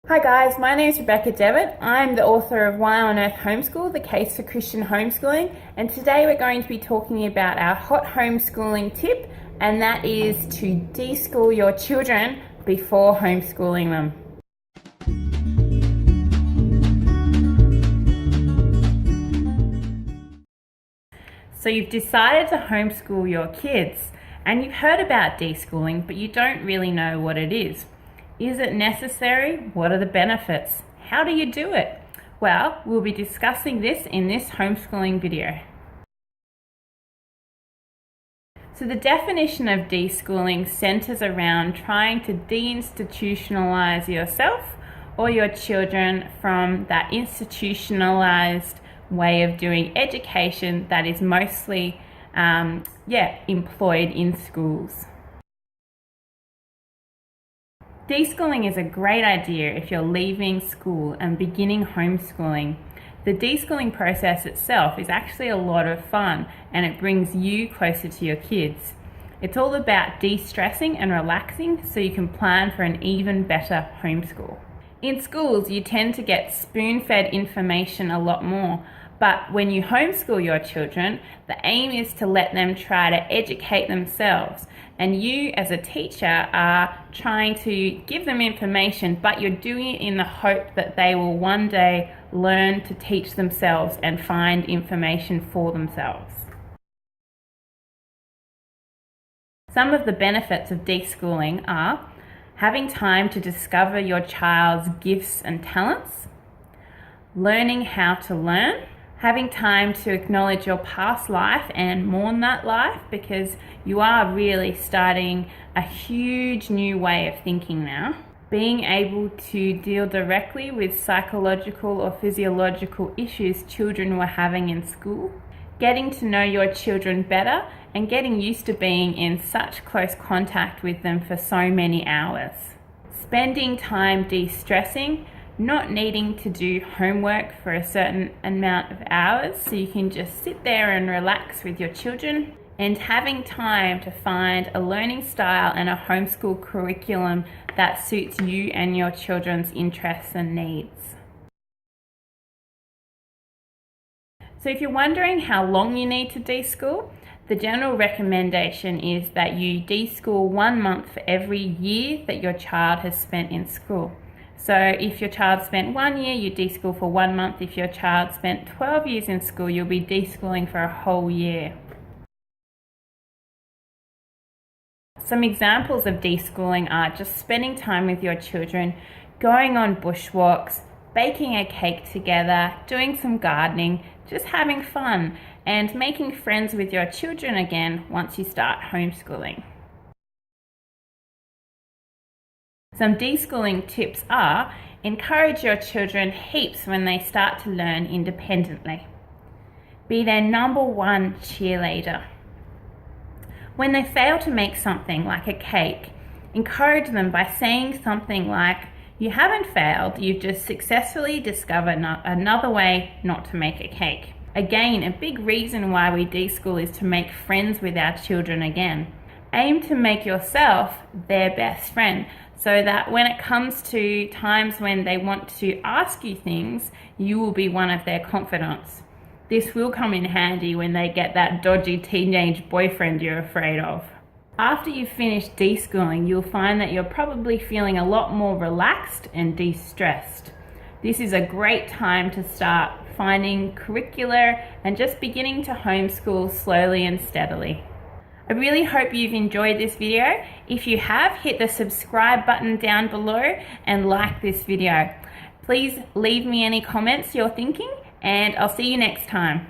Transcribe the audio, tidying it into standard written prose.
Hi guys, my name is Rebecca Devitt. I'm the author of Why on Earth Homeschool, the case for Christian homeschooling, and today we're going to be talking about our hot homeschooling tip, and that is to deschool your children before homeschooling them. So you've decided to homeschool your kids, and you've heard about deschooling, but you don't really know what it is. Is it necessary? What are the benefits? How do you do it? Well, we'll be discussing this in this homeschooling video. So the definition of deschooling centers around trying to deinstitutionalize yourself or your children from that institutionalized way of doing education that is mostly employed in schools. Deschooling is a great idea if you're leaving school and beginning homeschooling. The deschooling process itself is actually a lot of fun, and it brings you closer to your kids. It's all about de-stressing and relaxing so you can plan for an even better homeschool. In schools, you tend to get spoon-fed information a lot more, but when you homeschool your children, the aim is to let them try to educate themselves. And you as a teacher are trying to give them information, but you're doing it in the hope that they will one day learn to teach themselves and find information for themselves. Some of the benefits of deschooling are having time to discover your child's gifts and talents, learning how to learn, having time to acknowledge your past life and mourn that life, because you are really starting a huge new way of thinking now. Being able to deal directly with psychological or physiological issues children were having in school. Getting to know your children better and getting used to being in such close contact with them for so many hours. Spending time de-stressing, not needing to do homework for a certain amount of hours so you can just sit there and relax with your children, and having time to find a learning style and a homeschool curriculum that suits you and your children's interests and needs. So if you're wondering how long you need to deschool, the general recommendation is that you deschool 1 month for every year that your child has spent in school. So if your child spent 1 year, you deschool for 1 month. If your child spent 12 years in school, you'll be deschooling for a whole year. Some examples of deschooling are just spending time with your children, going on bushwalks, baking a cake together, doing some gardening, just having fun, and making friends with your children again once you start homeschooling. Some deschooling tips are: encourage your children heaps when they start to learn independently. Be their #1 cheerleader. When they fail to make something like a cake, encourage them by saying something like, "You haven't failed, you've just successfully discovered another way not to make a cake." Again, a big reason why we deschool is to make friends with our children again. Aim to make yourself their best friend, so that when it comes to times when they want to ask you things, you will be one of their confidants. This will come in handy when they get that dodgy teenage boyfriend you're afraid of. After you've finished deschooling, you'll find that you're probably feeling a lot more relaxed and de-stressed. This is a great time to start finding curricular and just beginning to homeschool slowly and steadily. I really hope you've enjoyed this video. If you have, hit the subscribe button down below and like this video. Please leave me any comments you're thinking, and I'll see you next time.